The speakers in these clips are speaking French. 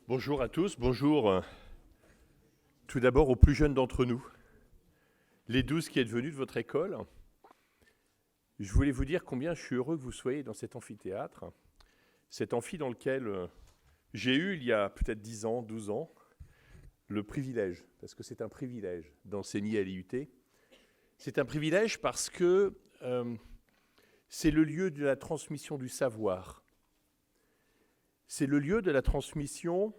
Bonjour à tous, bonjour tout d'abord aux plus jeunes d'entre nous, les 12 qui êtes venus de votre école. Je voulais vous dire combien je suis heureux que vous soyez dans cet amphithéâtre, cet amphi dans lequel j'ai eu, il y a peut-être 10 ans, 12 ans, le privilège, parce que c'est un privilège d'enseigner à l'IUT. C'est un privilège parce que c'est le lieu de la transmission du savoir. C'est le lieu de la transmission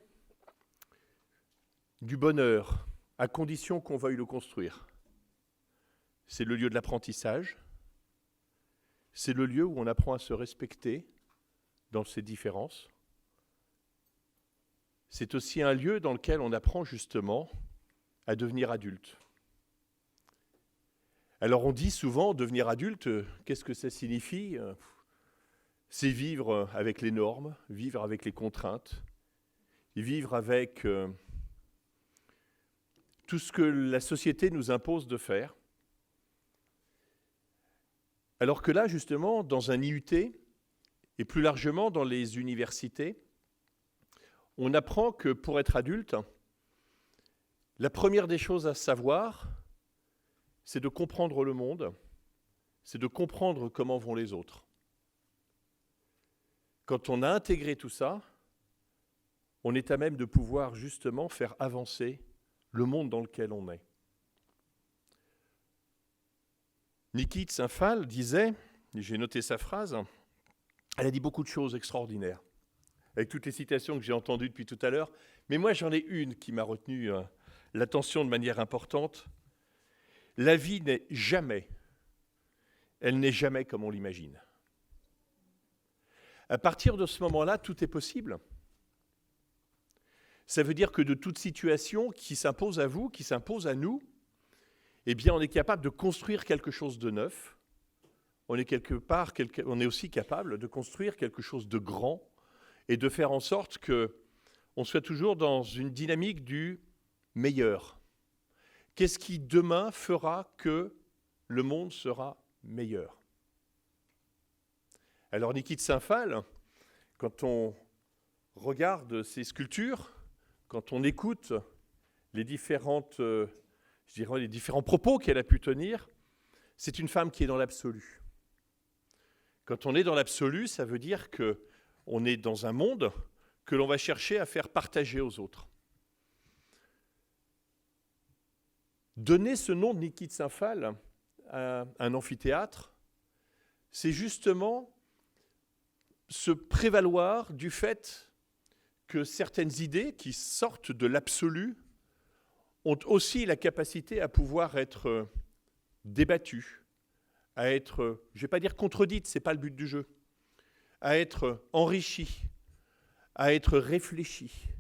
du bonheur, à condition qu'on veuille le construire. C'est le lieu de l'apprentissage. C'est le lieu où on apprend à se respecter dans ses différences. C'est aussi un lieu dans lequel on apprend justement à devenir adulte. Alors on dit souvent, devenir adulte, qu'est-ce que ça signifie ? C'est vivre avec les normes, vivre avec les contraintes, vivre avec tout ce que la société nous impose de faire. Alors que là, justement, dans un IUT, et plus largement dans les universités, on apprend que pour être adulte, la première des choses à savoir, c'est de comprendre le monde, c'est de comprendre comment vont les autres. Quand on a intégré tout ça, on est à même de pouvoir justement faire avancer le monde dans lequel on est. Niki de Saint-Phal disait, j'ai noté sa phrase, elle a dit beaucoup de choses extraordinaires, avec toutes les citations que j'ai entendues depuis tout à l'heure, mais moi j'en ai une qui m'a retenu l'attention de manière importante. La vie n'est jamais, elle n'est jamais comme on l'imagine. À partir de ce moment-là, tout est possible. Ça veut dire que de toute situation qui s'impose à vous, qui s'impose à nous, eh bien, on est capable de construire quelque chose de neuf. On est aussi capable de construire quelque chose de grand et de faire en sorte qu'on soit toujours dans une dynamique du meilleur. Qu'est-ce qui, demain, fera que le monde sera meilleur ? Alors, Niki de Saint-Phal, quand on regarde ses sculptures, quand on écoute les différents propos qu'elle a pu tenir, c'est une femme qui est dans l'absolu. Quand on est dans l'absolu, ça veut dire qu'on est dans un monde que l'on va chercher à faire partager aux autres. Donner ce nom de Niki de Saint-Phal à un amphithéâtre, c'est justement se prévaloir du fait que certaines idées qui sortent de l'absolu ont aussi la capacité à pouvoir être débattues, à être, je ne vais pas dire contredites, ce n'est pas le but du jeu, à être enrichies, à être réfléchies,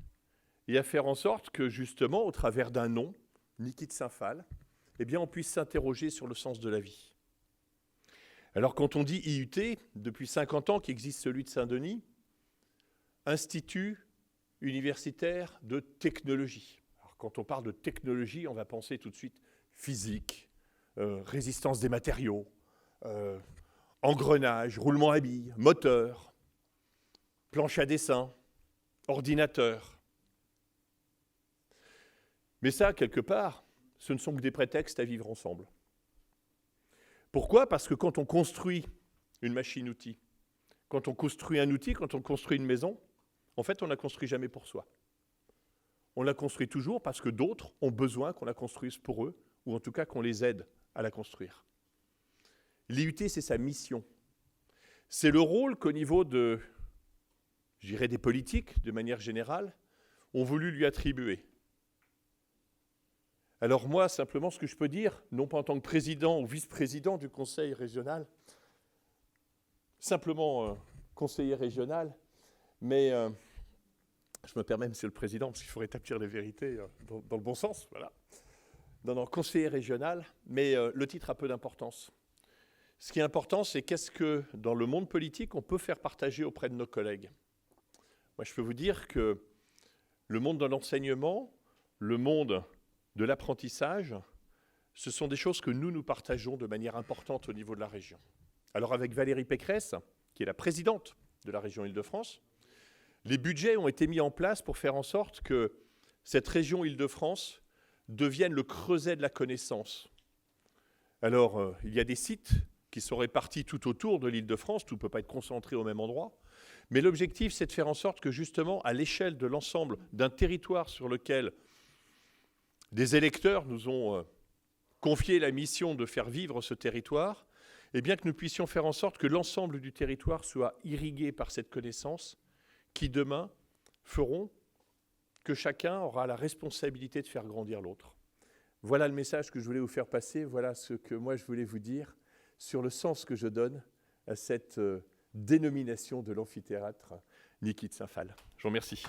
et à faire en sorte que justement, au travers d'un nom, Niki de Saint-Phal, eh bien, on puisse s'interroger sur le sens de la vie. Alors quand on dit IUT, depuis 50 ans qu'existe celui de Saint-Denis, Institut universitaire de technologie. Alors, quand on parle de technologie, on va penser tout de suite physique, résistance des matériaux, engrenage, roulement à billes, moteur, planche à dessin, ordinateur. Mais ça, quelque part, ce ne sont que des prétextes à vivre ensemble. Pourquoi ? Parce que quand on construit une machine-outil, quand on construit un outil, quand on construit une maison, en fait, on ne la construit jamais pour soi. On la construit toujours parce que d'autres ont besoin qu'on la construise pour eux, ou en tout cas qu'on les aide à la construire. L'IUT, c'est sa mission. C'est le rôle qu'au niveau des politiques, de manière générale, ont voulu lui attribuer. Alors moi, simplement, ce que je peux dire, non pas en tant que président ou vice-président du conseil régional, simplement conseiller régional, mais je me permets, Monsieur le Président, parce qu'il faut rétablir les vérités dans le bon sens, voilà. Non, conseiller régional, mais le titre a peu d'importance. Ce qui est important, c'est qu'est-ce que, dans le monde politique, on peut faire partager auprès de nos collègues. Moi, je peux vous dire que le monde de l'enseignement, le monde de l'apprentissage, ce sont des choses que nous partageons de manière importante au niveau de la région. Alors avec Valérie Pécresse, qui est la présidente de la région Île-de-France, Les budgets ont été mis en place pour faire en sorte que cette région Île-de-France devienne le creuset de la connaissance. Alors, il y a des sites qui sont répartis tout autour de l'Île-de-France, tout ne peut pas être concentré au même endroit, mais l'objectif, c'est de faire en sorte que justement, à l'échelle de l'ensemble d'un territoire sur lequel des électeurs nous ont confié la mission de faire vivre ce territoire, eh bien que nous puissions faire en sorte que l'ensemble du territoire soit irrigué par cette connaissance qui, demain, feront que chacun aura la responsabilité de faire grandir l'autre. Voilà le message que je voulais vous faire passer, voilà ce que moi je voulais vous dire sur le sens que je donne à cette dénomination de l'amphithéâtre Niki de Saint-Phal. Je vous remercie.